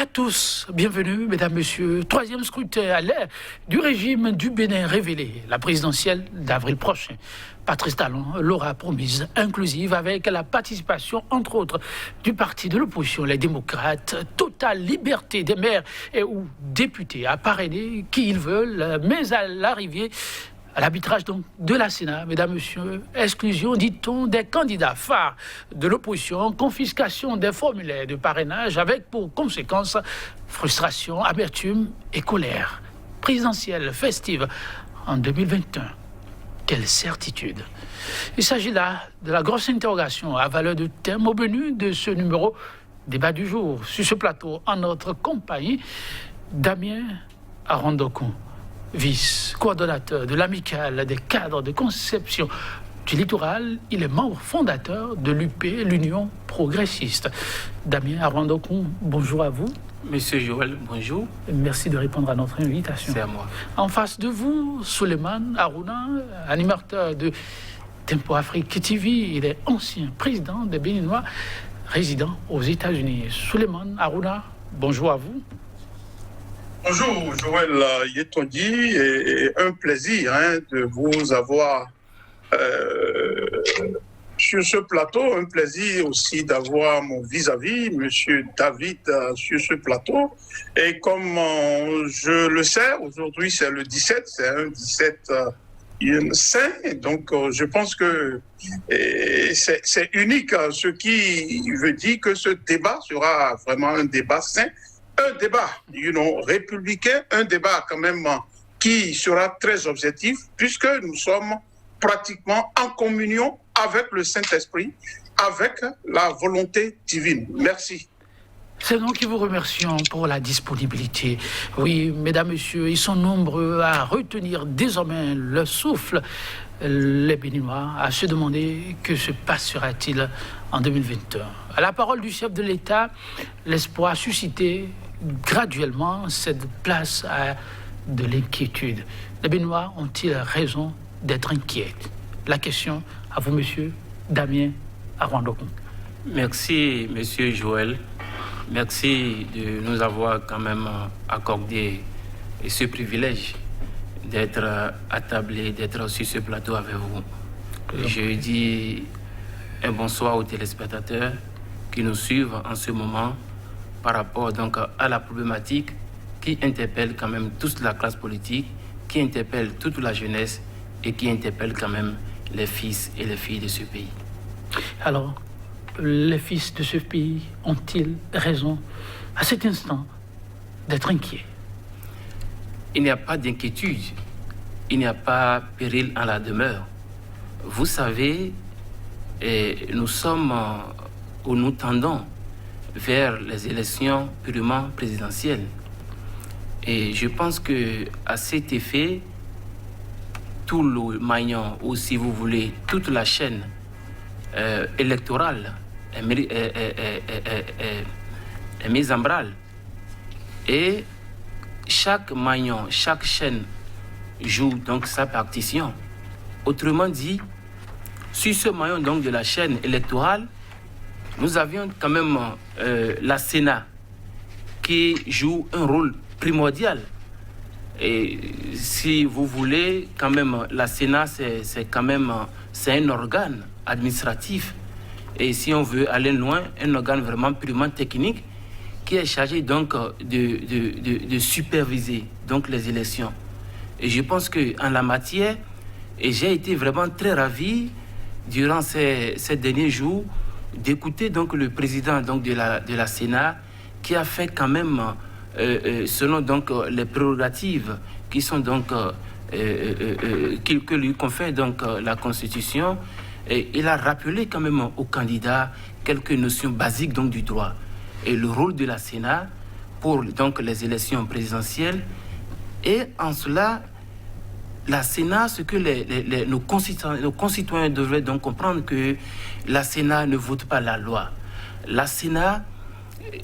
À tous, bienvenue, mesdames, messieurs. Troisième scrutin à l'ère du régime du Bénin révélé, la présidentielle d'avril prochain. Patrice Talon l'aura promise inclusive avec la participation, entre autres, du parti de l'opposition, les démocrates, totale liberté des maires et ou députés à parrainer qui ils veulent, mais à l'arrivée, à l'arbitrage donc de la Sénat, mesdames, messieurs, exclusion, dit-on, des candidats phares de l'opposition, confiscation des formulaires de parrainage avec pour conséquence frustration, amertume et colère. Présidentielle festive en 2021. Quelle certitude. Il s'agit là de la grosse interrogation à valeur de thème au menu de ce numéro débat du jour. Sur ce plateau, en notre compagnie, Damien Arondokun, vice-coordonnateur de l'amicale des cadres de conception du littoral. Il est membre fondateur de l'UP, l'Union progressiste. Damien Arondokun, bonjour à vous. Monsieur Joël, bonjour. Merci de répondre à notre invitation. C'est à moi. En face de vous, Souleymane Harouna, animateur de Tempo Afrique TV. Il est ancien président des Béninois résidant aux États-Unis. Souleymane Harouna, bonjour à vous. Bonjour Joël Yetondi, et un plaisir de vous avoir sur ce plateau, un plaisir aussi d'avoir mon vis-à-vis, Monsieur David, sur ce plateau. Et comme je le sais, aujourd'hui c'est le 17, c'est un 17 saint, donc je pense que c'est unique, ce qui veut dire que ce débat sera vraiment un débat sain. Un débat, républicain, un débat quand même qui sera très objectif, puisque nous sommes pratiquement en communion avec le Saint-Esprit, avec la volonté divine. Merci. C'est nous qui vous remercions pour la disponibilité. Oui, mesdames, messieurs, ils sont nombreux à retenir désormais le souffle, les Béninois, à se demander que se passera-t-il en 2021. À la parole du chef de l'État, l'espoir suscité graduellement cette place à de l'inquiétude. Les Béninois ont-ils raison d'être inquiets? La question à vous, monsieur Damien Arondokun. Merci, monsieur Joël. Merci de nous avoir quand même accordé ce privilège d'être attablé, d'être sur ce plateau avec vous. Je dis un bonsoir aux téléspectateurs qui nous suivent en ce moment par rapport donc à la problématique qui interpelle quand même toute la classe politique, qui interpelle toute la jeunesse et qui interpelle quand même les fils et les filles de ce pays. Alors, les fils de ce pays ont-ils raison à cet instant d'être inquiets? Il n'y a pas d'inquiétude, il n'y a pas péril en la demeure. Vous savez, nous sommes où nous tendons vers les élections purement présidentielles. Et je pense qu'à cet effet, tout le maillon, ou si vous voulez, toute la chaîne électorale est mise en branle. Et chaque maillon, chaque chaîne joue donc sa partition. Autrement dit, sur ce maillon donc de la chaîne électorale, nous avions quand même la Sénat qui joue un rôle primordial. Et si vous voulez, quand même, la Sénat, c'est un organe administratif. Et si on veut aller loin, un organe vraiment purement technique qui est chargé donc de superviser donc les élections. Et je pense qu'en la matière, et j'ai été vraiment très ravi durant ces derniers jours d'écouter donc le président donc de la Sénat qui a fait quand même selon donc les prérogatives qui sont donc que lui confère donc la Constitution, et il a rappelé quand même aux candidats quelques notions basiques donc du droit et le rôle de la Sénat pour donc les élections présidentielles. Et en cela, la Sénat, ce que nos concitoyens devraient donc comprendre, que la Sénat ne vote pas la loi. La Sénat,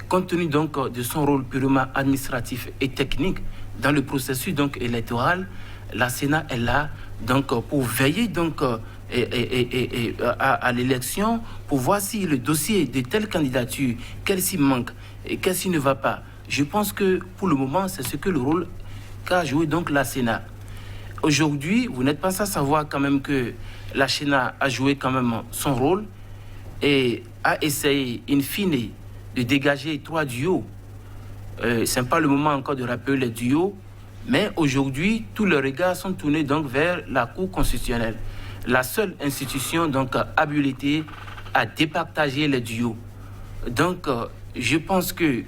compte tenu donc de son rôle purement administratif et technique dans le processus donc électoral, la Sénat est là donc pour veiller donc à l'élection, pour voir si le dossier de telle candidature, qu'elle s'y manque et qu'elle s'y ne va pas, Je pense que pour le moment, c'est ce que le rôle qu'a joué donc la Sénat. Aujourd'hui, vous n'êtes pas sans savoir quand même que la Sénat a joué quand même son rôle et a essayé, in fine, de dégager 3 duos. Ce n'est pas le moment encore de rappeler les duos, mais aujourd'hui, tous les regards sont tournés donc vers la Cour constitutionnelle, la seule institution donc habilitée à départager les duos. Donc, je pense que,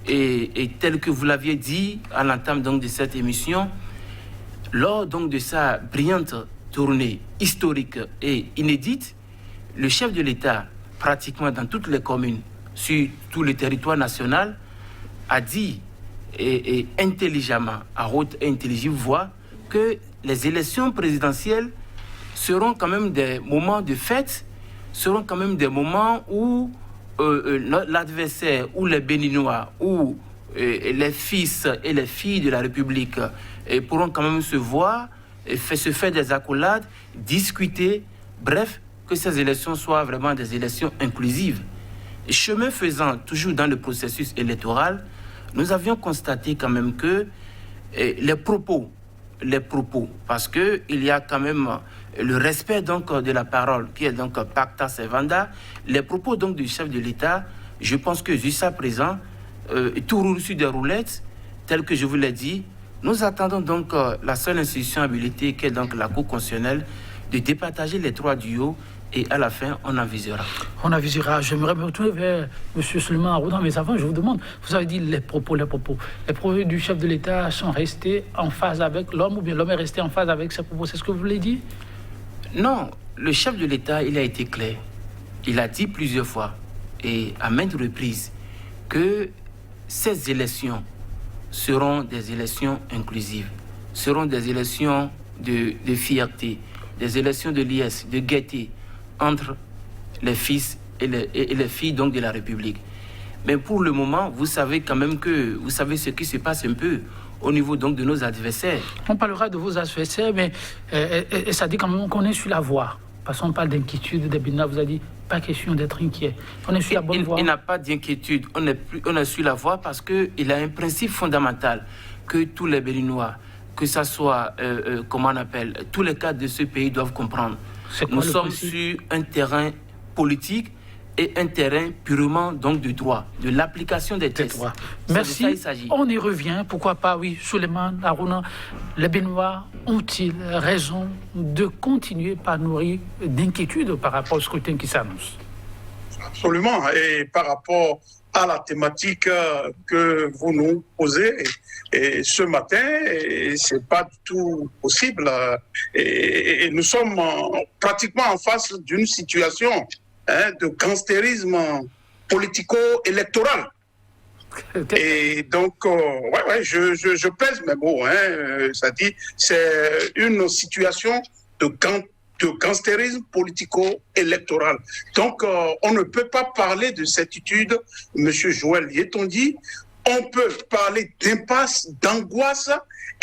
et tel que vous l'aviez dit à l'entame donc de cette émission, lors donc de sa brillante tournée historique et inédite, le chef de l'État, pratiquement dans toutes les communes, sur tout le territoire national, a dit et intelligemment, à haute et intelligible voix, que les élections présidentielles seront quand même des moments de fête, seront quand même des moments où l'adversaire ou les Béninois ou les fils et les filles de la République pourront quand même se voir, se faire des accolades, discuter, bref, que ces élections soient vraiment des élections inclusives. Chemin faisant, toujours dans le processus électoral, nous avions constaté quand même que les propos, parce qu'il y a quand même le respect donc de la parole qui est donc pacta servanda, les propos donc du chef de l'État, je pense que jusqu'à présent, tout roule sur des roulettes, tel que je vous l'ai dit. Nous attendons donc la seule institution habilitée qui est donc la Cour constitutionnelle de départager les 3 duos et à la fin, on avisera. On avisera. J'aimerais me retourner vers M. Suleiman Arouna, mais avant, je vous demande, vous avez dit les propos. Les propos du chef de l'État sont restés en phase avec l'homme, ou bien l'homme est resté en phase avec ses propos. C'est ce que vous voulez dire? Non, le chef de l'État, il a été clair. Il a dit plusieurs fois, et à maintes reprises, que ces élections seront des élections inclusives, seront des élections de fierté, des élections de liesse, de gaieté, entre les fils et les filles donc de la République. Mais pour le moment, vous savez quand même que vous savez ce qui se passe un peu au niveau donc de nos adversaires. On parlera de vos adversaires, mais ça dit quand même qu'on est sur la voie. Parce qu'on parle d'inquiétude des Béninois, vous avez dit pas question d'être inquiet. On est sur la bonne voie. Il n'a pas d'inquiétude. On est sur la voie parce qu'il a un principe fondamental que tous les Béninois, que ce soit, comment on appelle, tous les cadres de ce pays doivent comprendre. Nous sommes sur un terrain politique et un terrain purement donc de droit, de l'application des textes. Merci. On y revient. Pourquoi pas, oui, Suleiman Arouna, les Béninois ont-ils raison de continuer par nourrir d'inquiétude par rapport au scrutin qui s'annonce? Absolument. Et par rapport à la thématique que vous nous posez et ce matin, c'est pas du tout possible. Et nous sommes pratiquement en face d'une situation de gangstérisme politico-électoral. Et donc, je pèse mes mots. Ça dit, c'est une situation de gangstérisme politico-électoral. Donc, on ne peut pas parler de certitude, M. Joël Yetondy. On peut parler d'impasse, d'angoisse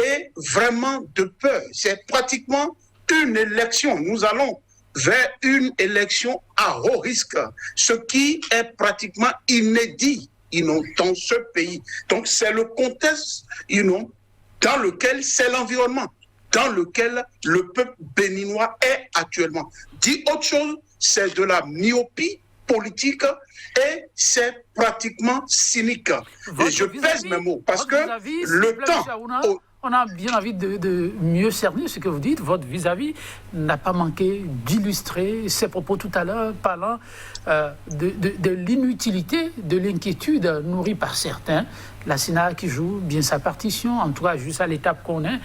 et vraiment de peur. C'est pratiquement une élection. Nous allons vers une élection à haut risque, ce qui est pratiquement inédit dans ce pays. Donc, c'est le contexte dans lequel c'est l'environnement dans lequel le peuple béninois est actuellement. Dit autre chose, c'est de la myopie politique et c'est pratiquement cynique. Et je pèse mes mots parce que le temps... On a bien envie de mieux cerner ce que vous dites. Votre vis-à-vis n'a pas manqué d'illustrer ses propos tout à l'heure, parlant de l'inutilité, de l'inquiétude nourrie par certains. La Sénat qui joue bien sa partition, en tout cas juste à l'étape qu'on est.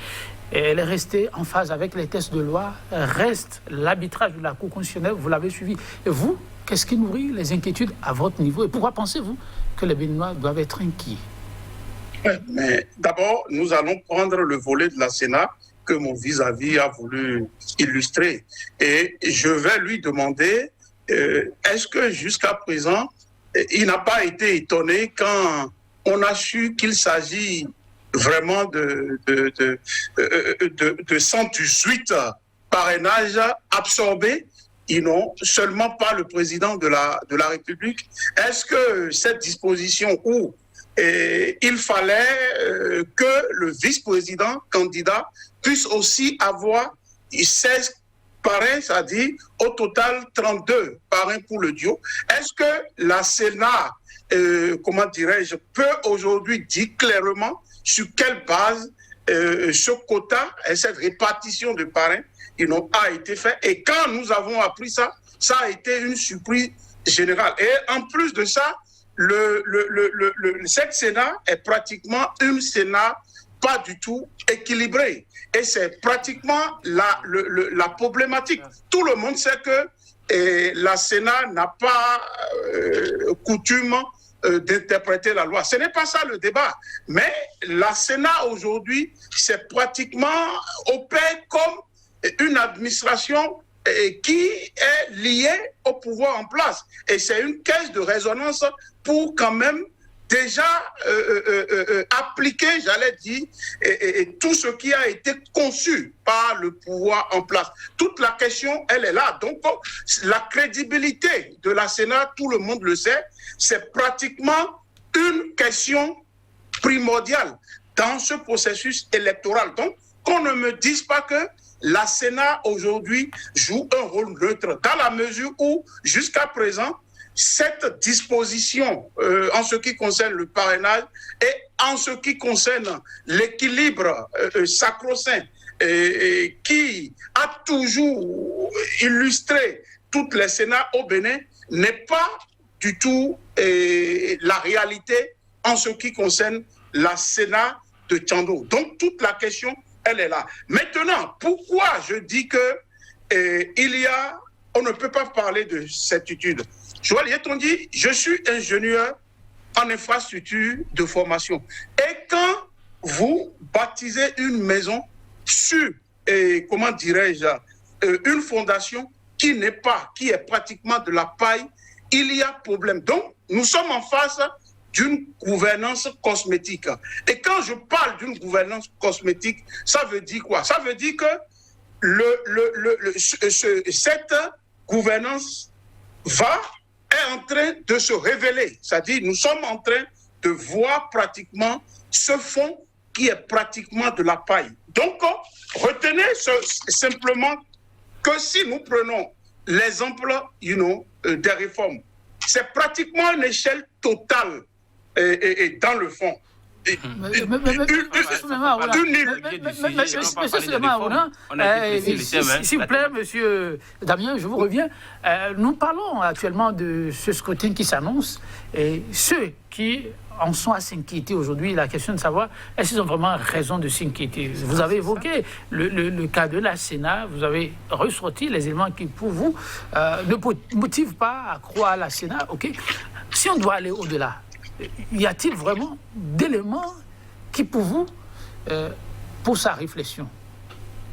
Et elle est restée en phase avec les textes de loi. Reste l'arbitrage de la Cour constitutionnelle, vous l'avez suivi. Et vous, qu'est-ce qui nourrit les inquiétudes à votre niveau? Et pourquoi pensez-vous que les Béninois doivent être inquiets? Mais d'abord, nous allons prendre le volet de la Sénat que mon vis-à-vis a voulu illustrer. Et je vais lui demander, est-ce que jusqu'à présent, il n'a pas été étonné quand on a su qu'il s'agit vraiment de 118 parrainages absorbés, seulement par le président de la République? Est-ce que cette disposition où il fallait que le vice-président candidat puisse aussi avoir 16 parrains, c'est-à-dire au total 32 parrains pour le duo. Est-ce que la Sénat, comment dirais-je, peut aujourd'hui dire clairement sur quelle base ce quota et cette répartition de parrains a été fait? Et quand nous avons appris ça, ça a été une surprise générale. Et en plus de ça, cette Sénat est pratiquement une Sénat pas du tout équilibrée. Et c'est pratiquement la problématique. Tout le monde sait que la Sénat n'a pas coutume d'interpréter la loi. Ce n'est pas ça le débat. Mais la Sénat aujourd'hui, c'est pratiquement opère comme une administration qui est liée au pouvoir en place. Et c'est une caisse de résonance pour quand même déjà appliquer, j'allais dire, tout ce qui a été conçu par le pouvoir en place. Toute la question, elle est là. Donc, la crédibilité de la Sénat, tout le monde le sait, c'est pratiquement une question primordiale dans ce processus électoral. Donc, qu'on ne me dise pas que la Sénat aujourd'hui joue un rôle neutre, dans la mesure où, jusqu'à présent, cette disposition en ce qui concerne le parrainage et en ce qui concerne l'équilibre sacro-saint qui a toujours illustré toutes les Sénats au Bénin n'est pas du tout la réalité en ce qui concerne la Sénat de Tchando. Donc toute la question, elle est là. Maintenant, pourquoi je dis que on ne peut pas parler de certitude? Joël Yetonji, je suis ingénieur en infrastructure de formation. Et quand vous baptisez une maison sur, comment dirais-je, une fondation qui est pratiquement de la paille, il y a problème. Donc, nous sommes en face d'une gouvernance cosmétique. Et quand je parle d'une gouvernance cosmétique, ça veut dire quoi? Ça veut dire que cette gouvernance est en train de se révéler. C'est-à-dire, nous sommes en train de voir pratiquement ce fond qui est pratiquement de la paille. Donc, retenez simplement que si nous prenons l'exemple des réformes, c'est pratiquement une échelle totale dans le fond. S'il vous plaît, monsieur Damien, je vous reviens. Nous parlons actuellement de ce scrutin qui s'annonce et ceux qui en sont à s'inquiéter aujourd'hui, la question de savoir est-ce qu'ils ont vraiment raison de s'inquiéter. Vous avez évoqué le cas de la Sénat, vous avez ressorti les éléments qui, pour vous, ne motivent pas à croire à la Sénat. Okay. Si on doit aller au-delà, y a-t-il vraiment d'éléments qui, pour vous, pour sa réflexion?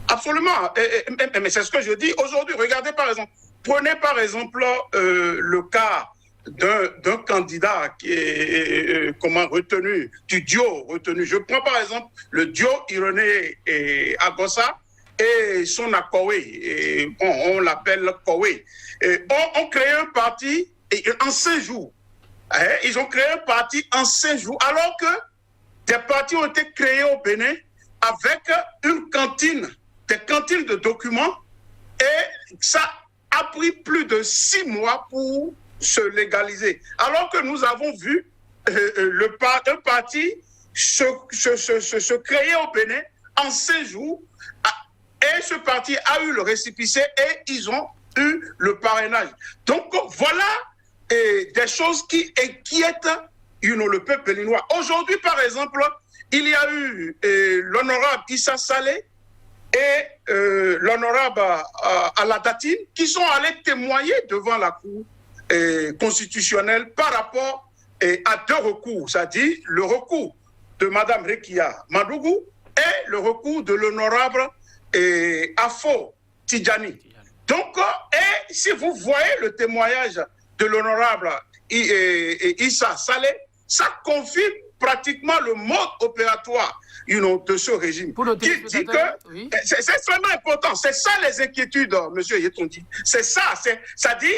Absolument. Mais c'est ce que je dis aujourd'hui. Regardez par exemple, prenez par exemple le cas d'un candidat qui est retenu, du duo retenu. Je prends par exemple le duo Ironé et Agossa et son Akowé. On l'appelle Kowé. On crée un parti en 5 jours. Ils ont créé un parti en 5 jours, alors que des partis ont été créés au Bénin avec une cantine, des cantines de documents, et ça a pris plus de 6 mois pour se légaliser. Alors que nous avons vu un parti se créer au Bénin en 5 jours, et ce parti a eu le récépissé et ils ont eu le parrainage. Donc voilà des choses qui inquiètent le peuple béninois. Aujourd'hui, par exemple, il y a eu l'honorable Issa Saleh et l'honorable Aladatine qui sont allés témoigner devant la Cour constitutionnelle par rapport à 2 recours, c'est-à-dire le recours de Mme Rekia Madougou et le recours de l'honorable Afo Tidjani. Donc, et si vous voyez le témoignage de l'honorable Issa Saleh, ça confirme pratiquement le mode opératoire de ce régime. Qui dit que oui. C'est extrêmement important. C'est ça les inquiétudes, M. Yetonji. C'est ça. Ça dit,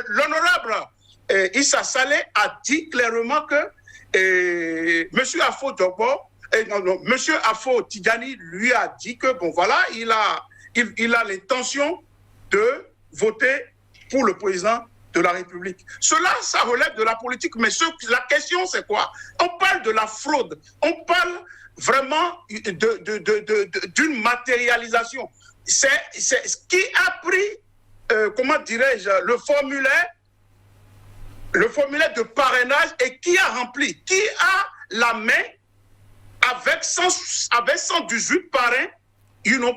l'honorable Issa Saleh a dit clairement que Et M. Afo Dogbo, M. Afo Tidjani lui a dit que, bon voilà, il a l'intention de voter pour le président de la République. Cela, ça relève de la politique, mais la question c'est quoi? On parle de la fraude, on parle vraiment d'une matérialisation. C'est qui a pris, comment dirais-je, le formulaire de parrainage et qui a rempli, qui a la main avec 118 parrains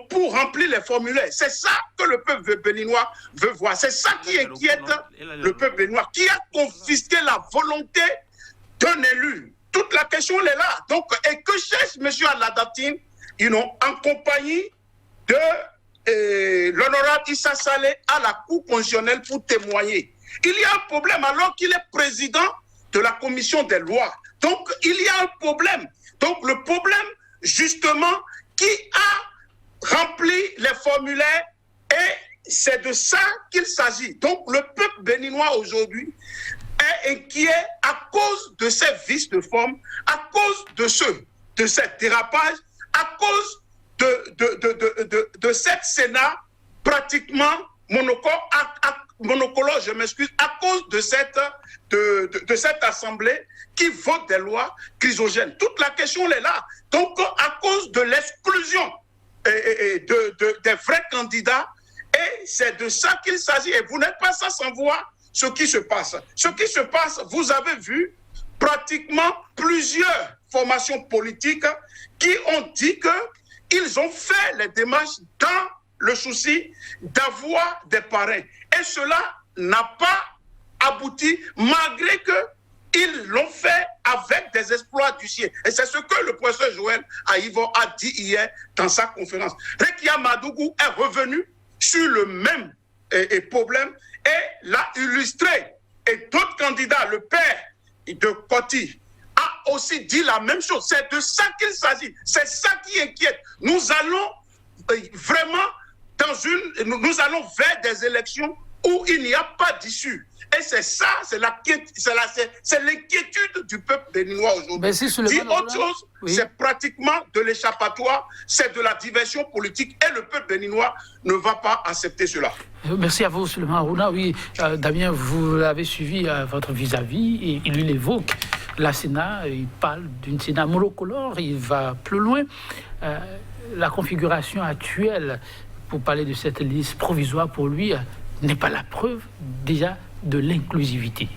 pour remplir les formulaires. C'est ça que le peuple béninois veut voir. C'est ça qui inquiète le peuple béninois, qui a confisqué la volonté d'un élu. Toute la question elle est là. Donc, et que cherche M. Aladatine en compagnie de l'honorable Issa Saleh à la Cour constitutionnelle pour témoigner. Il y a un problème alors qu'il est président de la commission des lois. Donc, il y a un problème. Donc, le problème, justement, qui a rempli les formulaires, et c'est de ça qu'il s'agit. Donc, le peuple béninois aujourd'hui est inquiet à cause de ces vices de forme, à cause de ces dérapages, à cause de cette Sénat pratiquement monocolore, je m'excuse, à cause de cette Assemblée qui vote des lois chrysogènes. Toute la question elle est là. Donc, à cause de l'exclusion des vrais candidats, et c'est de ça qu'il s'agit. Et vous n'êtes pas sans voir ce qui se passe. Ce qui se passe, vous avez vu pratiquement plusieurs formations politiques qui ont dit qu'ils ont fait les démarches dans le souci d'avoir des parrains. Et cela n'a pas abouti, malgré qu'ils l'ont fait avec des exploits du ciel. Et c'est ce que le professeur Joël Aïvo a dit hier dans sa conférence. Rekia Madougou est revenu sur le même problème et l'a illustré. Et d'autres candidats, le père de Koti, a aussi dit la même chose. C'est de ça qu'il s'agit. C'est ça qui inquiète. Nous allons vraiment nous allons vers des élections où il n'y a pas d'issue. Et c'est ça, c'est l'inquiétude du peuple béninois aujourd'hui. Dit autre chose, oui. C'est pratiquement de l'échappatoire, c'est de la diversion politique et le peuple béninois ne va pas accepter cela. Merci à vous, Suleiman Harouna. Oui, Damien, vous l'avez suivi à votre vis-à-vis et il évoque la Sénat, il parle d'une Sénat monocolore, il va plus loin. La configuration actuelle, pour parler de cette liste provisoire pour lui, n'est pas la preuve déjà de l'inclusivité.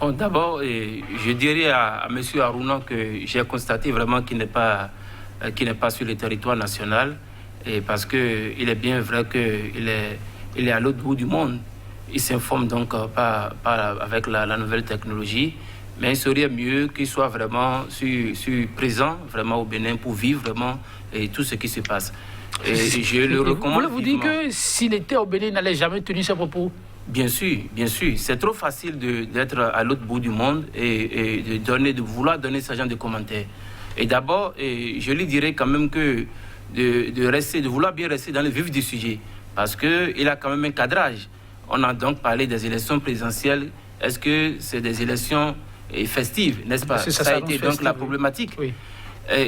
Bon, d'abord, je dirais à M. Harouna que j'ai constaté vraiment qu'il n'est pas sur le territoire national, et parce qu'il est bien vrai qu'il est à l'autre bout du monde. Il s'informe donc pas avec la nouvelle technologie, mais il serait mieux qu'il soit vraiment présent vraiment au Bénin pour vivre vraiment tout ce qui se passe. Et je le recommande. Vous dites que s'il était au Bénin, il n'allait jamais tenir ses propos? Bien sûr, bien sûr. C'est trop facile d'être à l'autre bout du monde et de vouloir donner ce genre de commentaires. Et d'abord, je lui dirais quand même que de vouloir bien rester dans le vif du sujet, parce qu'il a quand même un cadrage. On a donc parlé des élections présidentielles. Est-ce que c'est des élections festives, n'est-ce pas? Ça a été donc festive, la problématique. Oui.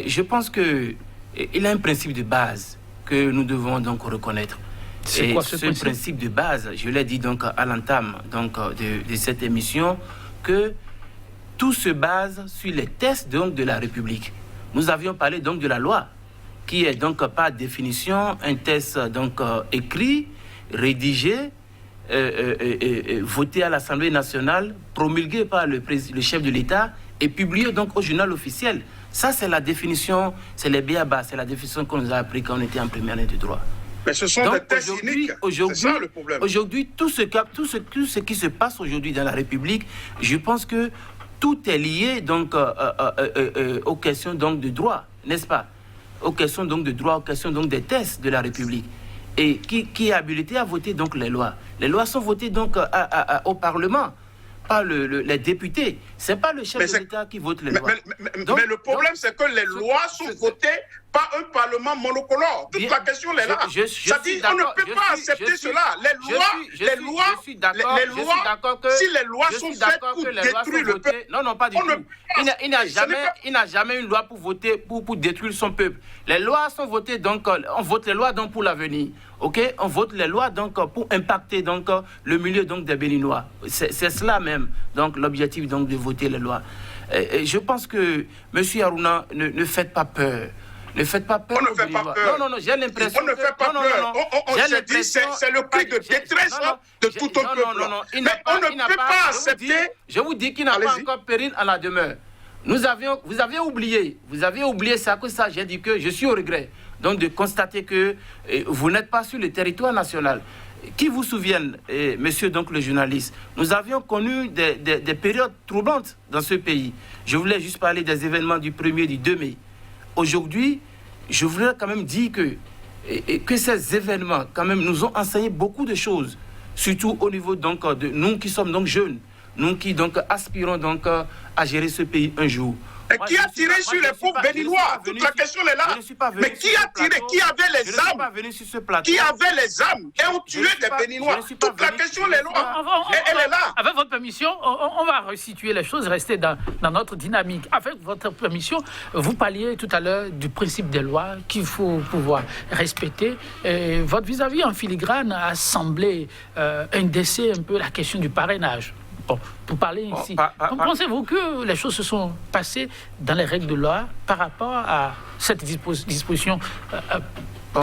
Je pense qu'il a un principe de base que nous devons donc reconnaître. C'est quoi ce principe de base? Je l'ai dit donc à l'entame de cette émission, que tout se base sur les tests donc de la République. Nous avions parlé donc de la loi, qui est donc par définition un test donc écrit, rédigé, voté à l'Assemblée nationale, promulgué par le chef de l'État et publié donc au journal officiel. Ça, c'est la définition, c'est les b.a.-ba, c'est la définition qu'on nous a appris quand on était en première année de droit. Mais ce sont des tests uniques, c'est ça le problème. Aujourd'hui, tout ce qui se passe aujourd'hui dans la République, je pense que tout est lié donc aux questions donc de droit, n'est-ce pas? Aux questions donc de droit, aux questions donc des tests de la République. Et qui est habilité à voter donc les lois? Les lois sont votées donc au Parlement, pas les députés. C'est pas le chef de l'État qui vote les lois. Mais le problème, c'est que les lois sont votées pas un parlement monocolore. Toute la question est là. C'est-à-dire qu'on ne peut pas accepter cela. Les lois, si les lois sont faites pour détruire le peuple, non, non, pas du tout. Il n'a jamais une loi pour voter, pour détruire son peuple. Les lois sont votées, donc on vote les lois donc pour l'avenir. Ok, on vote les lois donc pour impacter donc le milieu donc des Béninois. C'est cela même donc l'objectif donc de voter les lois. Et je pense que Monsieur Harouna, ne faites pas peur. Ne faites pas peur. On ne fait pas peur. Non, j'ai l'impression. On ne fait pas peur. J'ai dit, c'est le cri de détresse de tout un peuple. Mais on ne peut pas accepter. Je vous dis qu'il n'a pas encore péril à la demeure. Vous avez oublié ça, que ça, j'ai dit que je suis au regret. Donc de constater que vous n'êtes pas sur le territoire national. Qui vous souvienne, monsieur donc le journaliste, nous avions connu des périodes troublantes dans ce pays. Je voulais juste parler des événements du 1er, du 2 mai. Aujourd'hui, je voudrais quand même dire que ces événements quand même nous ont enseigné beaucoup de choses, surtout au niveau donc de nous qui sommes donc jeunes, nous qui donc aspirons donc à gérer ce pays un jour. Et qui a tiré sur les pauvres Béninois? Toute la question est là. Mais qui a tiré? Qui avait les armes? Qui avait les armes et ont tué des Béninois? Toute la question est là. Elle est là. Avec votre permission, on va resituer les choses, rester dans notre dynamique. Avec votre permission, vous parliez tout à l'heure du principe des lois qu'il faut pouvoir respecter. Et votre vis-à-vis en filigrane a semblé indexer un peu la question du parrainage. Bon, pour parler ici, pensez-vous que les choses se sont passées dans les règles de loi par rapport à cette disposition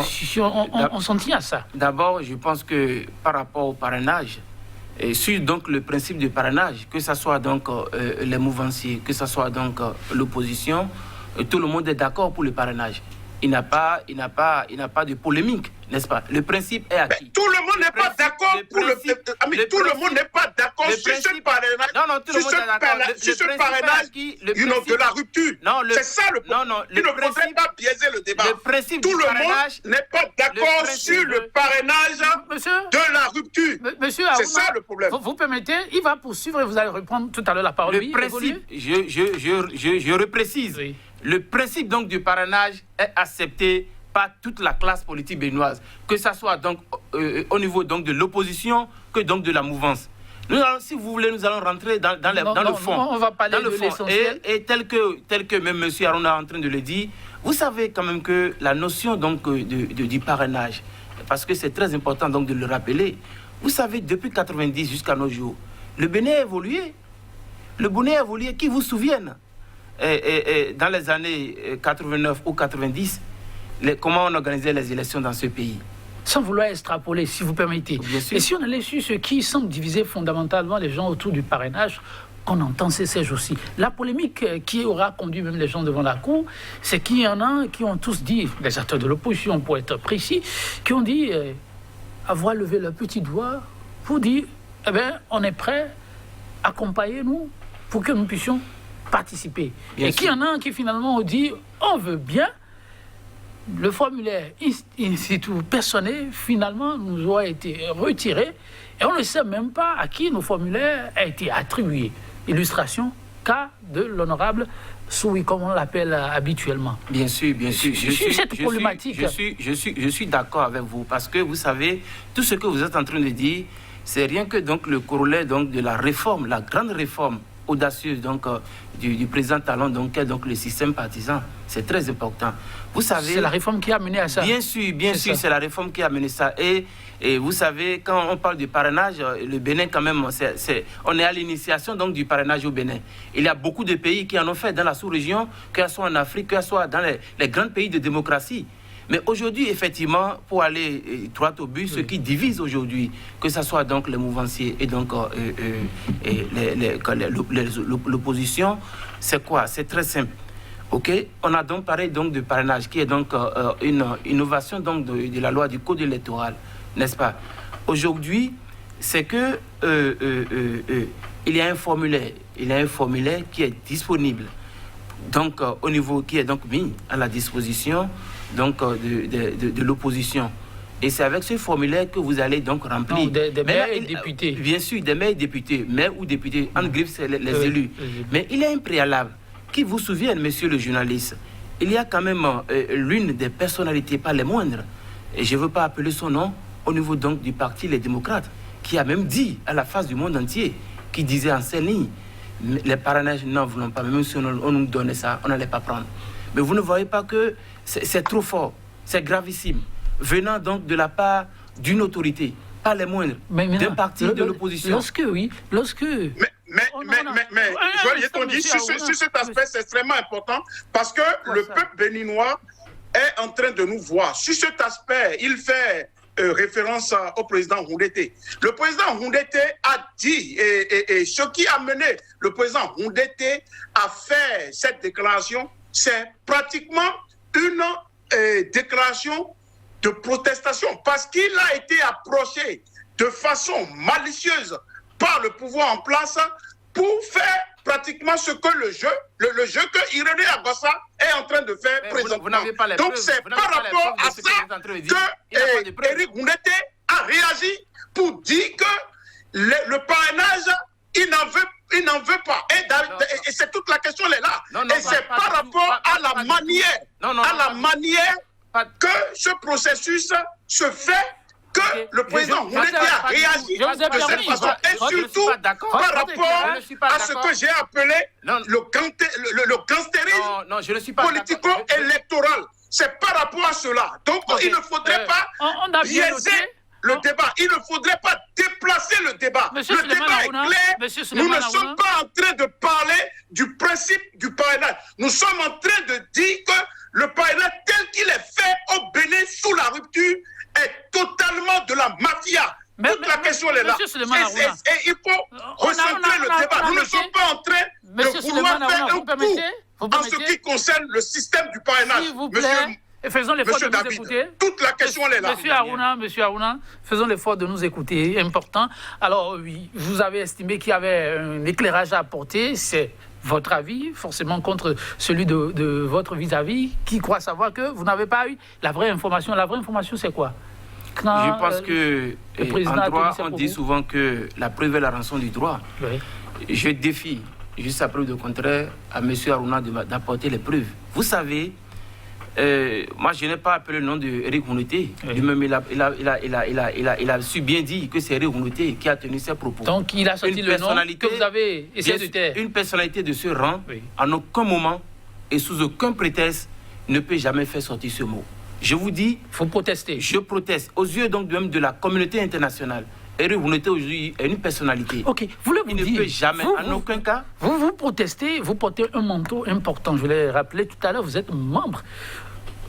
si on s'en tient à ça? D'abord, je pense que par rapport au parrainage, et sur donc le principe du parrainage, que ce soit donc les mouvanciers, que ce soit donc l'opposition, tout le monde est d'accord pour le parrainage. Il n'a pas de polémique, n'est-ce pas? Le principe est acquis. Mais tout le monde n'est pas d'accord pour tout le monde n'est pas d'accord sur ce parrainage. Non, tout le monde est d'accord. Sur ce parrainage de la rupture. C'est ça le problème. Il ne faudrait pas biaiser le débat. Tout le monde n'est pas d'accord sur le parrainage de la rupture. Monsieur c'est ça le problème. Vous permettez, il va poursuivre et vous allez reprendre tout à l'heure la parole. Le principe, je reprécise. Oui. Le principe donc du parrainage est accepté par toute la classe politique béninoise, que ce soit donc au niveau donc de l'opposition que donc de la mouvance. Nous allons, si vous voulez, nous allons rentrer dans le fond. On va parler de l'essentiel. Et tel que même M. Harouna est en train de le dire, vous savez quand même que la notion donc du parrainage, parce que c'est très important donc de le rappeler, vous savez, depuis 90 jusqu'à nos jours, le Bénin a évolué. Le Bénin a évolué, qui vous souvienne dans les années 89 ou 90, comment on organisait les élections dans ce pays. Sans vouloir extrapoler, si vous permettez. Et si on allait sur ce qui semble diviser fondamentalement les gens autour du parrainage, qu'on entend ces jours-ci. La polémique qui aura conduit même les gens devant la cour, c'est qu'il y en a qui ont tous dit, les acteurs de l'opposition pour être précis, qui ont dit avoir levé leur petit doigt pour dire, eh bien, on est prêt à accompagner nous pour que nous puissions participer. Et qu'il y en a qui finalement ont dit on veut bien. Le formulaire personnel finalement nous aura été retiré et on ne sait même pas à qui nos formulaires ont été attribués. Illustration, cas de l'honorable Soui, comme on l'appelle habituellement. Bien sûr. Je suis d'accord avec vous parce que vous savez, tout ce que vous êtes en train de dire, c'est rien que donc le corollaire donc de la réforme, la grande réforme audacieuse donc du président Talon, donc le système partisan. C'est très important. Vous savez, c'est la réforme qui a mené à ça. Bien sûr, c'est la réforme qui a mené ça. Et vous savez, quand on parle du parrainage, le Bénin quand même, on est à l'initiation donc du parrainage au Bénin. Il y a beaucoup de pays qui en ont fait dans la sous-région, que ce soit en Afrique, que ce soit dans les grands pays de démocratie. Mais aujourd'hui, effectivement, pour aller droit au but, ce qui divise aujourd'hui, que ce soit donc les mouvanciers et donc l'opposition, c'est quoi? C'est très simple. Ok, on a donc parlé donc de parrainage, qui est donc une innovation donc de la loi du code électoral, n'est-ce pas? Aujourd'hui, c'est que il y a un formulaire qui est disponible, donc au niveau qui est donc mis à la disposition donc de l'opposition. Et c'est avec ce formulaire que vous allez donc remplir. Non, des maires et députés. Bien sûr, des maires et députés, maires ou députés, en griffe, c'est les élus. Mais il y a un préalable. Qui vous souvienne, monsieur le journaliste, il y a quand même l'une des personnalités, pas les moindres, et je ne veux pas appeler son nom, au niveau donc du parti Les Démocrates, qui a même dit à la face du monde entier, qui disait en scène ligne, les parrainages n'en voulons pas, même si on nous donnait ça, on n'allait pas prendre. Mais vous ne voyez pas que c'est trop fort, c'est gravissime, venant donc de la part d'une autorité, pas les moindres, d'un parti de l'opposition. Lorsque... Je te dis, sur cet aspect, c'est extrêmement important parce que le peuple béninois est en train de nous voir. Sur cet aspect, il fait référence au président Houndété. Le président Houndété a dit, et ce qui a mené le président Houndété à faire cette déclaration, c'est pratiquement une déclaration de protestation parce qu'il a été approché de façon malicieuse par le pouvoir en place pour faire pratiquement ce que le jeu que Irénée Agossa est en train de faire présentement. Donc c'est par rapport à ça que Éric Houndété a réagi pour dire que le parrainage, il n'en veut pas. Et c'est toute la question, elle est là. Et c'est par rapport à la manière que ce processus se fait que le président Houndété a réagi de cette façon. Et surtout par rapport à ce que j'ai appelé le gangstérisme politico-électoral. C'est par rapport à cela. Donc il ne faudrait pas biaiser le débat. Il ne faudrait pas déplacer le débat. Le débat est clair. Nous ne sommes pas en train de parler du principe du parrainage. Nous sommes en train de dire que le parrainage tel qu'il est fait au Bénin sous la rupture est totalement de la mafia. Toute la question est là. Et il faut recentrer le débat. Nous ne sommes pas en train de vouloir faire un coup en ce qui concerne le système du parrainage. S'il vous plaît, faisons l'effort de nous écouter. Toute la question elle est là. Monsieur Harouna, faisons l'effort de nous écouter. Important. Alors oui, vous avez estimé qu'il y avait un éclairage à apporter. C'est votre avis, forcément contre celui de votre vis-à-vis, qui croit savoir que vous n'avez pas eu la vraie information. La vraie information, c'est quoi? Je pense que en droit, on dit souvent que la preuve est la rançon du droit. Oui. Je défie, jusqu'à preuve de contraire, à M. Harouna d'apporter les preuves. Vous savez, moi je n'ai pas appelé le nom d'Éric Houndété. Oui. Lui-même, il a su bien dire que c'est Éric Houndété qui a tenu ses propos. Donc il a sorti le nom que vous avez essayé de taire. Une personnalité de ce rang, oui, en aucun moment et sous aucun prétexte, ne peut jamais faire sortir ce mot. Je vous dis... Il faut protester. Je proteste. Aux yeux donc même de la communauté internationale, Éric Houndété aujourd'hui est une personnalité. Ok, voulez-vous dire... Il ne peut jamais, en aucun cas... Vous protestez, vous portez un manteau important. Je l'ai rappelé tout à l'heure, vous êtes membre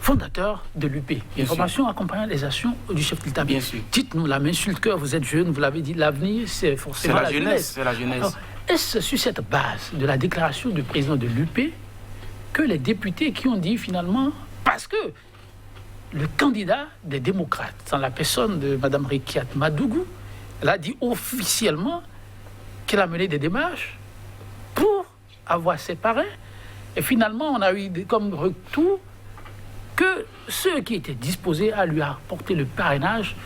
fondateur de l'UP. Information accompagnant les actions du chef de l'État. Bien sûr. Dites-nous, la main sur le cœur, vous êtes jeune, vous l'avez dit, l'avenir, c'est forcément la jeunesse. C'est la jeunesse. Alors, est-ce sur cette base de la déclaration du président de l'UP que les députés qui ont dit finalement, parce que le candidat des démocrates, dans la personne de Mme Rekiat Madougou, elle a dit officiellement qu'elle a mené des démarches pour avoir ses parrains. Et finalement, on a eu comme retour que ceux qui étaient disposés à lui apporter le parrainage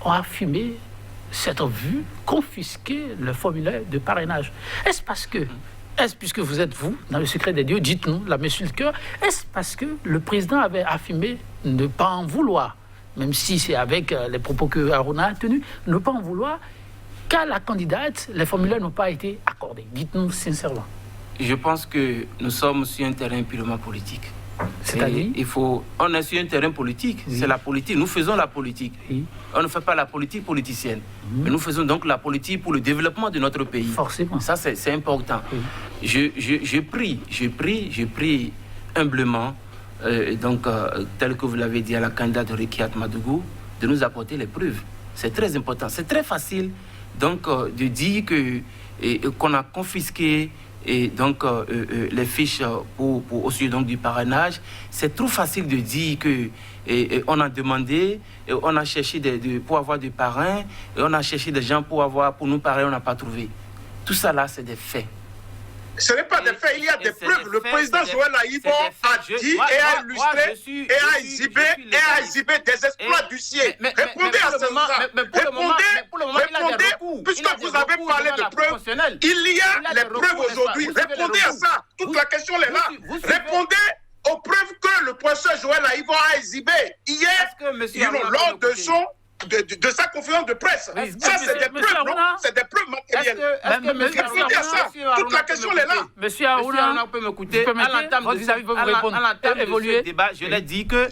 ont affirmé s'être vus confisquer le formulaire de parrainage. Est-ce parce que, puisque vous êtes vous, dans le secret des dieux, dites-nous, la main sur le cœur, est-ce parce que le président avait affirmé ne pas en vouloir, même si c'est avec les propos que Harouna a tenus, ne pas en vouloir, qu'à la candidate, les formulaires n'ont pas été accordés? Dites-nous sincèrement. Je pense que nous sommes sur un terrain purement politique. C'est-à-dire on est sur un terrain politique, oui, c'est la politique, nous faisons la politique. Oui. On ne fait pas la politique politicienne, mais nous faisons donc la politique pour le développement de notre pays. Forcément. Ça, c'est important. Oui. Je prie humblement, tel que vous l'avez dit à la candidate Rekiat Madougou, de nous apporter les preuves. C'est très important. C'est très facile donc, de dire qu'on a confisqué et donc les fiches pour au sujet donc du parrainage. C'est trop facile de dire que on a demandé, on a cherché pour avoir des parrains, et on a cherché des gens pour nous parrainer, on n'a pas trouvé. Tout ça là, c'est des faits. Ce n'est pas des faits, il y a des preuves. Le président Joël Aïbo a dit et a illustré et a exhibé des exploits du ciel. Répondez à ça. Répondez, puisque vous avez parlé de preuves, il y a les preuves aujourd'hui. Répondez à ça. Toute la question est là. Répondez aux preuves que le professeur Joël Aïvo a exhibé hier, lors de sa conférence de presse. Oui, ça, c'est des preuves, non? C'est des preuves matérielles. Toute la question est là. Monsieur Aruna peut m'écouter. À l'entame de ce débat, je l'ai dit que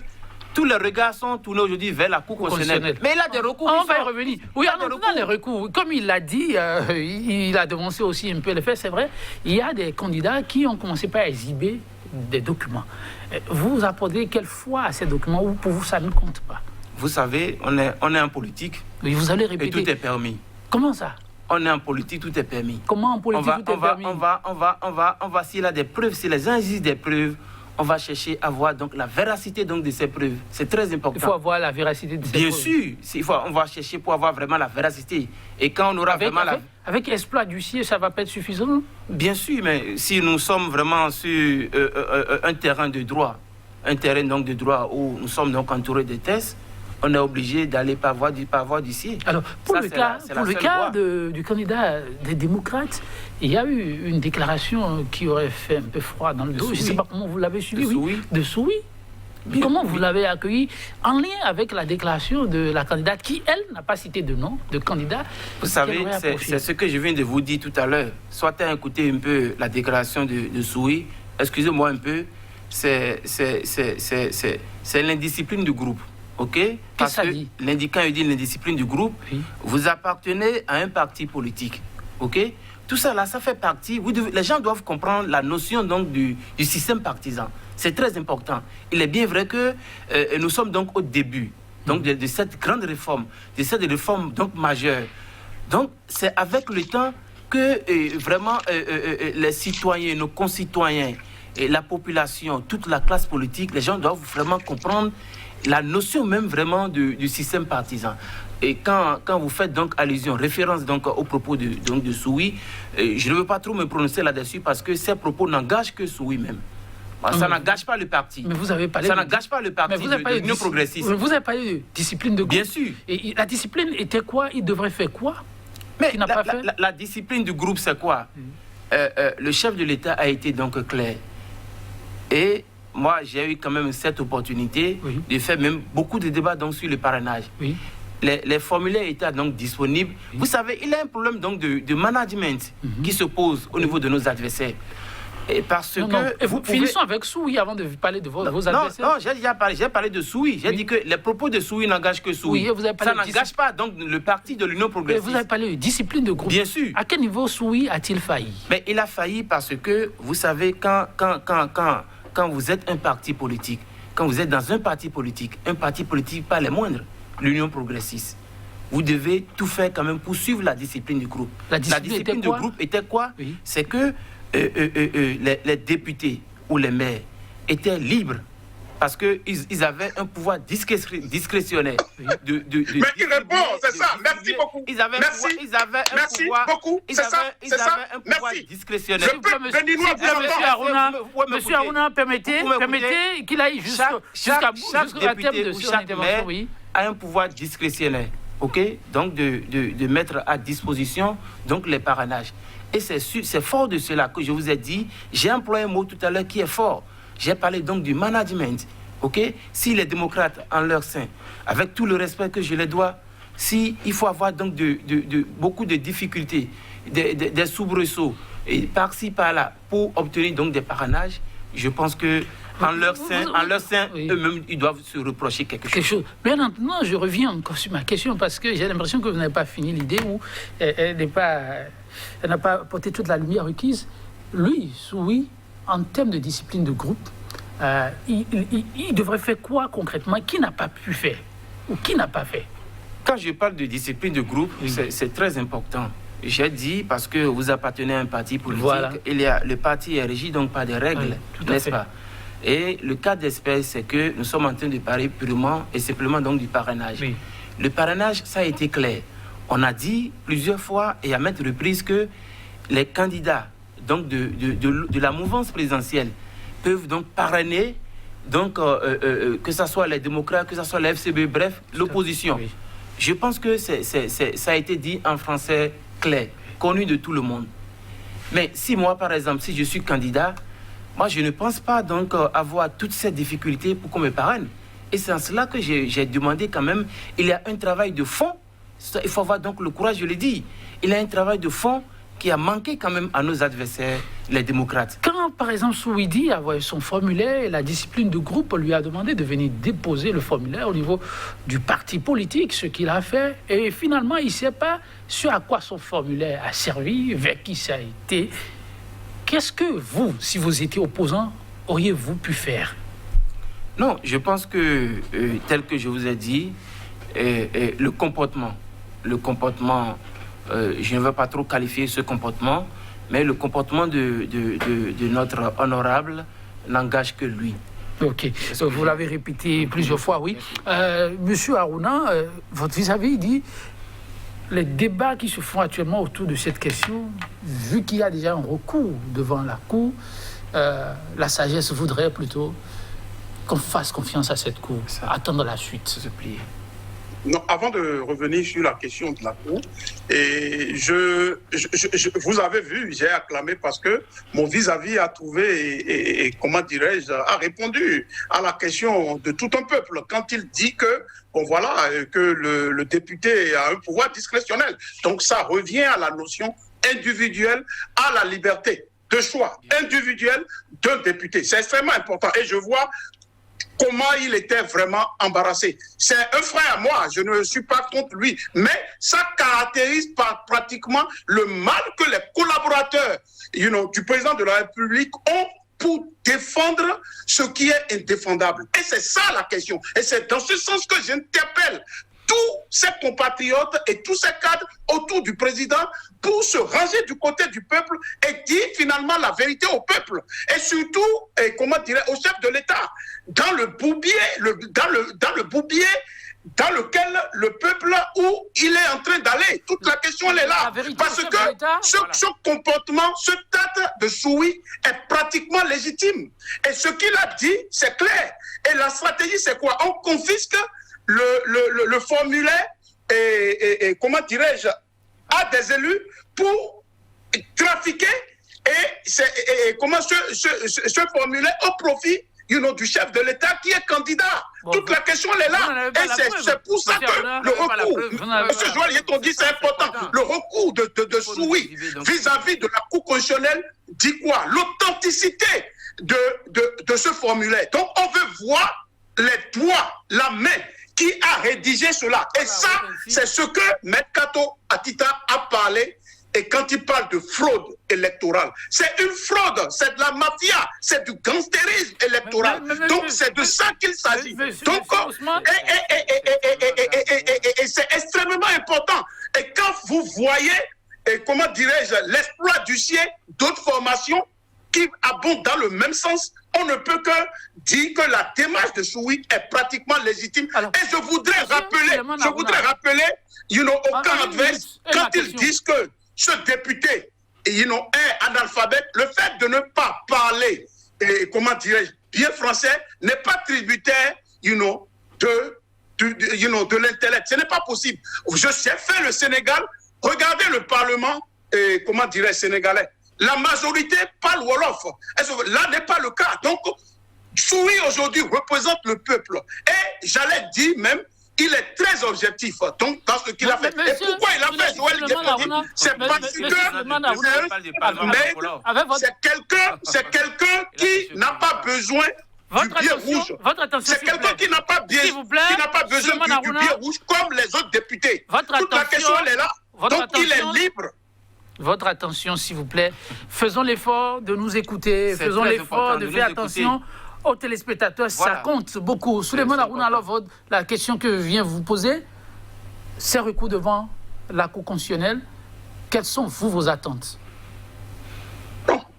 tous les regards sont tournés aujourd'hui vers la Cour constitutionnelle. Mais il a des recours. On va y revenir. Oui, dans les recours, comme il l'a dit, il a devancé aussi un peu les faits, c'est vrai. Il y a des candidats qui ont commencé par exhiber des documents. Vous apportez quelle foi à ces documents ou pour vous, ça ne compte pas? Vous savez, on est en politique. Oui, vous allez répéter. Et tout est permis. Comment ça? On est en politique, tout est permis. Comment en politique tout est permis? On va, s'il a des preuves, si les gens existent des preuves, on va chercher à voir donc la véracité donc de ces preuves. C'est très important. Il faut avoir la véracité de ces preuves. Bien sûr, on va chercher pour avoir vraiment la véracité. Et quand on aura avec exploit d'huissier, ça va pas être suffisant? Bien sûr, mais si nous sommes vraiment sur un terrain de droit, un terrain donc de droit où nous sommes donc entourés de tests, on est obligé d'aller par voie d'huissier. Alors, pour le cas du candidat des démocrates, il y a eu une déclaration qui aurait fait un peu froid dans le dos. Je ne sais pas comment vous l'avez suivi. De Souy. Comment vous l'avez accueilli en lien avec la déclaration de la candidate qui, elle, n'a pas cité de nom de candidat? Vous savez, c'est ce que je viens de vous dire tout à l'heure. Soit écouté un peu la déclaration de Souy. Excusez-moi un peu. C'est l'indiscipline du groupe. Ok? Parce que l'indiquant dit l'indiscipline du groupe, vous appartenez à un parti politique. Ok? Tout ça là, ça fait partie. Les gens doivent comprendre la notion donc du système partisan. C'est très important. Il est bien vrai que nous sommes donc au début donc de cette grande réforme, de cette réforme donc majeure. Donc c'est avec le temps que vraiment les citoyens, nos concitoyens, et la population, toute la classe politique, les gens doivent vraiment comprendre la notion même vraiment du système partisan. Et quand vous faites donc allusion, référence donc aux propos de Souy, je ne veux pas trop me prononcer là-dessus parce que ces propos n'engagent que Souy même. Ça n'engage pas le parti. Mais vous avez parlé ça n'engage pas le parti de l'Union progressiste. Vous avez parlé de discipline de groupe. Bien sûr. Et la discipline était quoi? Il devrait faire quoi? Mais la discipline du groupe, c'est quoi? Le chef de l'État a été donc clair. Et moi, j'ai eu quand même cette opportunité de faire même beaucoup de débats donc, sur le parrainage. Oui. Les formulaires étaient donc disponibles. Oui. Vous savez, il y a un problème donc de management qui se pose au niveau de nos adversaires. Et parce finissons avec Souy avant de parler de vos adversaires. Non, j'ai déjà parlé de Souy. J'ai dit que les propos de Souy n'engagent que Souy. Ça n'engage pas donc le parti de l'Union progressiste. Vous avez parlé de discipline de groupe. Bien sûr. À quel niveau Souy a-t-il failli? Mais il a failli parce que, vous savez, quand vous êtes un parti politique, quand vous êtes dans un parti politique pas les moindres, l'Union progressiste, vous devez tout faire quand même pour suivre la discipline du groupe. La discipline du groupe était quoi? C'est que les députés ou les maires étaient libres parce qu'ils avaient un pouvoir discrétionnaire. Mais il répond, c'est ça. Merci beaucoup. Ils avaient un pouvoir discrétionnaire. Monsieur Aruna, permettez qu'il aille jusqu'à la terme de son intervention. A un pouvoir discrétionnaire, ok, donc de mettre à disposition donc les parrainages. Et c'est fort de cela que je vous ai dit. J'ai employé un mot tout à l'heure qui est fort. J'ai parlé donc du management, ok. Si les démocrates en leur sein, avec tout le respect que je les dois, si il faut avoir donc beaucoup de difficultés, des soubresauts et par-ci par-là pour obtenir donc des parrainages, je pense que en leur sein, eux-mêmes, ils doivent se reprocher quelque chose. Mais maintenant, je reviens encore sur ma question parce que j'ai l'impression que vous n'avez pas fini l'idée ou elle n'a pas porté toute la lumière requise. Lui, Souy, en termes de discipline de groupe, il devrait faire quoi concrètement? Qui n'a pas pu faire ou qui n'a pas fait? Quand je parle de discipline de groupe, c'est très important. J'ai dit parce que vous appartenez à un parti politique, le parti est régi donc par des règles, n'est-ce pas? Et le cas d'espèce, c'est que nous sommes en train de parler purement et simplement donc du parrainage. Oui. Le parrainage, ça a été clair. On a dit plusieurs fois et à maintes reprises que les candidats donc de la mouvance présidentielle peuvent donc parrainer donc, que ce soit les démocrates, que ce soit la FCB, bref, l'opposition. Oui. Je pense que ça a été dit en français clair, connu de tout le monde. Mais si moi, par exemple, si je suis candidat, Moi, je ne pense pas donc avoir toutes ces difficultés pour qu'on me parraine. Et c'est en cela que j'ai demandé quand même, il y a un travail de fond. Il faut avoir donc le courage, je l'ai dit. Il y a un travail de fond qui a manqué quand même à nos adversaires, les démocrates. Quand, par exemple, Souidi a envoyé son formulaire, la discipline de groupe lui a demandé de venir déposer le formulaire au niveau du parti politique, ce qu'il a fait. Et finalement, il ne sait pas ce à quoi son formulaire a servi, vers qui ça a été. Qu'est-ce que vous, si vous étiez opposant, auriez-vous pu faire? Non, je pense que, tel que je vous ai dit, le comportement, je ne veux pas trop qualifier ce comportement, mais le comportement de notre honorable n'engage que lui. Ok, vous l'avez répété plusieurs fois, oui. Monsieur Harouna, votre vis-à-vis dit, les débats qui se font actuellement autour de cette question, vu qu'il y a déjà un recours devant la Cour, la sagesse voudrait plutôt qu'on fasse confiance à cette Cour, attendre la suite. Se plier. Non, avant de revenir sur la question de la Cour, et vous avez vu, j'ai acclamé parce que mon vis-à-vis a trouvé, et comment dirais-je, a répondu à la question de tout un peuple quand il dit que, bon voilà, que le député a un pouvoir discrétionnel. Donc ça revient à la notion individuelle, à la liberté de choix individuel d'un député. C'est extrêmement important et je vois comment il était vraiment embarrassé. C'est un frère à moi, je ne suis pas contre lui, mais ça caractérise pratiquement le mal que les collaborateurs du président de la République ont pour défendre ce qui est indéfendable. Et c'est ça la question. Et c'est dans ce sens que j'interpelle tous ces compatriotes et tous ces cadres autour du président pour se ranger du côté du peuple et dire finalement la vérité au peuple. Et surtout, au chef de l'État, dans le bourbier, dans lequel le peuple, où il est en train d'aller. Toute la question, elle est là. Parce que ce comportement, ce date de Soui est pratiquement légitime. Et ce qu'il a dit, c'est clair. Et la stratégie, c'est quoi? On confisque le formulaire et comment dirais-je, à des élus pour trafiquer et comment ce formulaire au profit du chef de l'État qui est candidat. Toute la question, elle est là. Et c'est pour ça que le recours, M. Joël Yeton dit, c'est important, le recours de Soui vis-à-vis de la Cour constitutionnelle dit quoi? L'authenticité de ce formulaire. Donc, on veut voir les doigts, la main qui a rédigé cela. Et ça, c'est ce que Maître Kato Atita a parlé. Et quand il parle de fraude électorale, c'est une fraude, c'est de la mafia, c'est du gangstérisme électoral. Donc c'est de ça qu'il s'agit. Donc, et c'est extrêmement important. Et quand vous voyez, comment dirais-je, l'exploit du ciel d'autres formations qui abondent dans le même sens, on ne peut que dire que la démarche de Soui est pratiquement légitime. Alors, et je voudrais rappeler au camp adverse, quand ils disent que ce député est analphabète, le fait de ne pas parler, comment dirais-je, bien français, n'est pas tributaire, de l'intellect. Ce n'est pas possible. Je sais faire le Sénégal, regardez le Parlement, comment dirais-je, sénégalais. La majorité parle Wolof. Là n'est pas le cas. Donc, Soui aujourd'hui représente le peuple. Et j'allais dire même, il est très objectif donc, dans ce qu'il a fait. Et pourquoi il a fait Joël Yeton? C'est parce que c'est quelqu'un qui n'a pas besoin du billet rouge. C'est quelqu'un qui n'a pas besoin du billet rouge comme les autres députés. Toute la question, elle est là. Donc, il est libre. Votre attention, s'il vous plaît. Faisons l'effort de nous écouter. Faisons l'effort de faire attention aux téléspectateurs. Voilà. Ça compte beaucoup. Souleymane Harouna, alors, la question que je viens vous poser, ces recours devant la Cour constitutionnelle, quelles sont, vos attentes?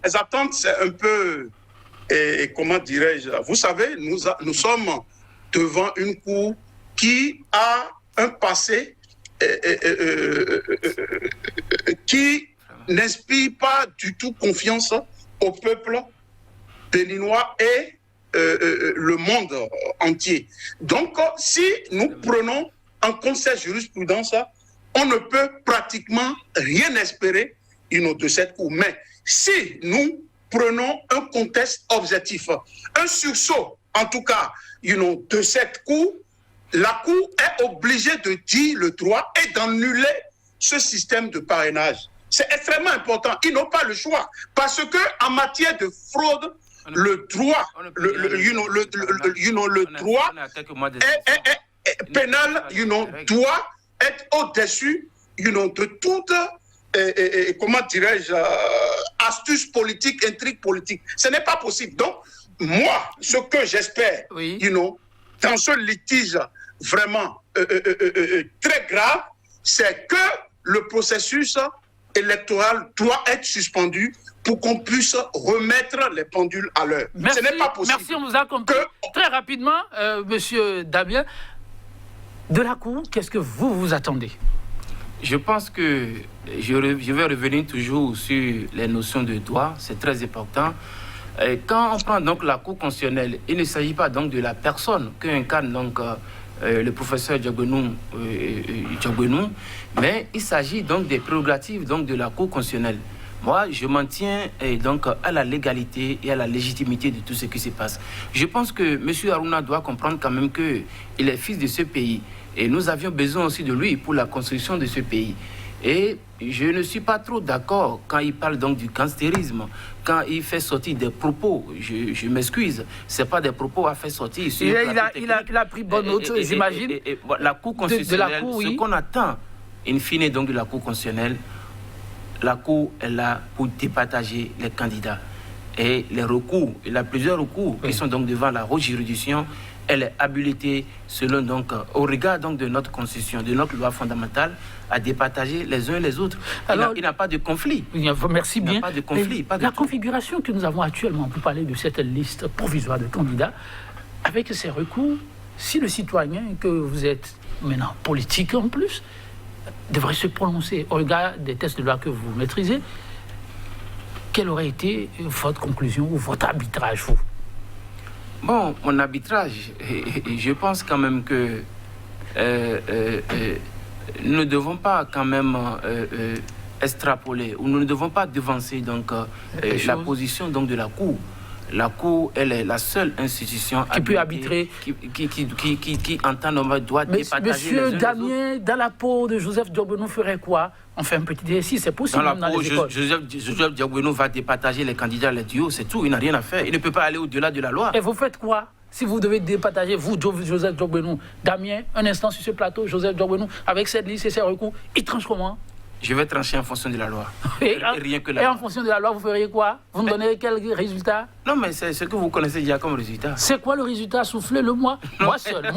Les attentes, c'est un peu, comment dirais-je, vous savez, nous sommes devant une Cour qui a un passé qui n'inspire pas du tout confiance au peuple béninois et le monde entier. Donc, si nous prenons en compte cette jurisprudence, on ne peut pratiquement rien espérer de cette Cour. Mais si nous prenons un contexte objectif. Un sursaut, en tout cas, de cette Cour, la Cour est obligée de dire le droit et d'annuler ce système de parrainage. C'est extrêmement important. Ils n'ont pas le choix. Parce qu'en matière de fraude, le droit, le droit pénal, doit être au-dessus, de toute, comment dirais-je, astuce politique, intrigue politique. Ce n'est pas possible. Donc, moi, ce que j'espère, dans ce litige vraiment très grave, c'est que le processus électoral doit être suspendu pour qu'on puisse remettre les pendules à l'heure. Ce n'est pas possible. Merci, on vous a compris. Très rapidement, Monsieur Damien, de la Cour, qu'est-ce que vous attendez? Je pense que je vais revenir toujours sur les notions de droit, c'est très important. Quand on prend donc la Cour constitutionnelle, il ne s'agit pas donc de la personne qu'incarne donc le professeur Diogbenou, mais il s'agit donc des prérogatives donc de la Cour constitutionnelle. Moi, je m'en tiens donc à la légalité et à la légitimité de tout ce qui se passe. Je pense que M. Aruna doit comprendre quand même qu'il est fils de ce pays. Et nous avions besoin aussi de lui pour la construction de ce pays. Et je ne suis pas trop d'accord quand il parle donc du gangstérisme, quand il fait sortir des propos. Je m'excuse, ce n'est pas des propos à faire sortir. Il a pris bonne note, j'imagine. La Cour constitutionnelle, ce qu'on attend, in fine donc de la Cour constitutionnelle, la Cour est là pour départager les candidats. Et les recours, il y a plusieurs recours qui sont donc devant la haute juridiction. Elle est habilitée, selon donc, au regard donc de notre constitution, de notre loi fondamentale, à départager les uns et les autres. Alors, il n'y a pas de conflit. Merci bien. Il n'y a pas de conflit. La configuration que nous avons actuellement pour parler de cette liste provisoire de candidats, avec ces recours, si le citoyen que vous êtes maintenant politique en plus, devrait se prononcer au regard des textes de loi que vous maîtrisez, quelle aurait été votre conclusion ou votre arbitrage, vous? Bon, mon arbitrage, je pense quand même que nous ne devons pas quand même extrapoler, ou nous ne devons pas devancer donc, la position donc, de la Cour. La Cour, elle est la seule institution qui peut arbitrer, qui en temps normal doit départager. Monsieur Damien, dans la peau de Joseph Diogbenou ferait quoi? On fait un petit exercice, c'est possible. Dans la peau, Joseph Diogbenou va départager les candidats, les duos, c'est tout. Il n'a rien à faire. Il ne peut pas aller au-delà de la loi. Et vous faites quoi? Si vous devez départager, vous, Joseph Diogbenou, Damien, un instant sur ce plateau, Joseph Diogbenou, avec cette liste et ses recours, il tranche comment? Je vais trancher en fonction de la loi. Rien que la loi. En fonction de la loi, vous feriez quoi? Vous me donnez quel résultat? Non, mais c'est ce que vous connaissez déjà comme résultat. C'est quoi le résultat? Soufflez-le moi. Moi seul.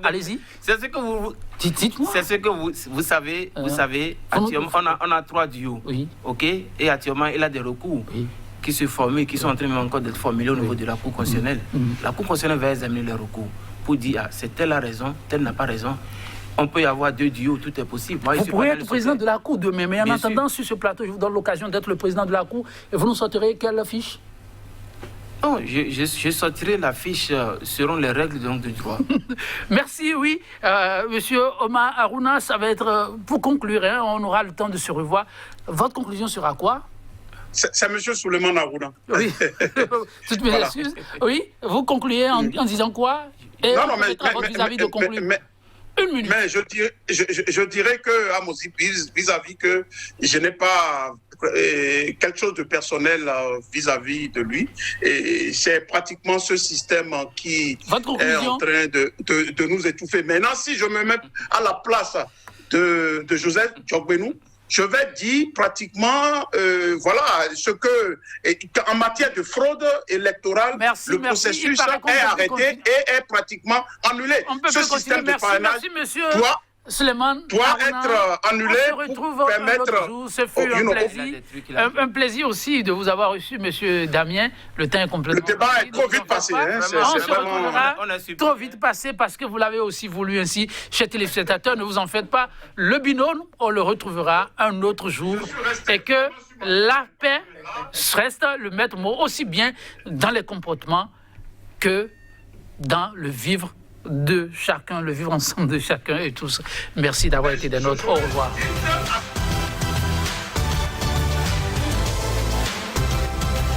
Allez-y. C'est ce que vous... Dites-moi. C'est ce que vous savez. Vous savez, actuellement, on a 3 duos. Oui. OK? Et actuellement, il a des recours. Oui. Qui se forment, qui sont en train encore d'être formulés au niveau de la Cour constitutionnelle. La Cour constitutionnelle va examiner les recours pour dire, c'est telle a raison, telle n'a pas raison. On peut y avoir 2 duos, tout est possible. Moi, vous pourriez être président de la Cour demain, mais en attendant, sur ce plateau, je vous donne l'occasion d'être le président de la Cour et vous nous sortirez quelle fiche? Non, je sortirai la fiche selon les règles donc, du droit. Merci, oui. Monsieur Omar Aruna, ça va être pour conclure, hein, on aura le temps de se revoir. Votre conclusion sera quoi? C'est M. Souleymane Aruna. Oui, toutes mes excuses. Oui, vous concluez en disant quoi? Et non, mais votre vis-à-vis de conclure. Une minute. Mais je dirais que, à mon vis-à-vis que je n'ai pas quelque chose de personnel vis-à-vis de lui. Et c'est pratiquement ce système qui est en train de nous étouffer. Maintenant, si je me mets à la place de Joseph Diogbenou, je vais dire pratiquement, voilà, ce que, en matière de fraude électorale, le processus est arrêté et est pratiquement annulé. Ce système de parrainage doit être annulé pour permettre... Ce fut un plaisir aussi de vous avoir reçu, monsieur Damien. Le temps est complètement... Le débat est trop vite passé. On se retrouvera trop vite passé parce que vous l'avez aussi voulu ainsi. Chers téléspectateurs, ne vous en faites pas. Le binôme, on le retrouvera un autre jour. Et que la paix reste le maître mot aussi bien dans les comportements que dans le vivre de chacun, le vivre ensemble de chacun et tous. Merci d'avoir été des nôtres. Au revoir.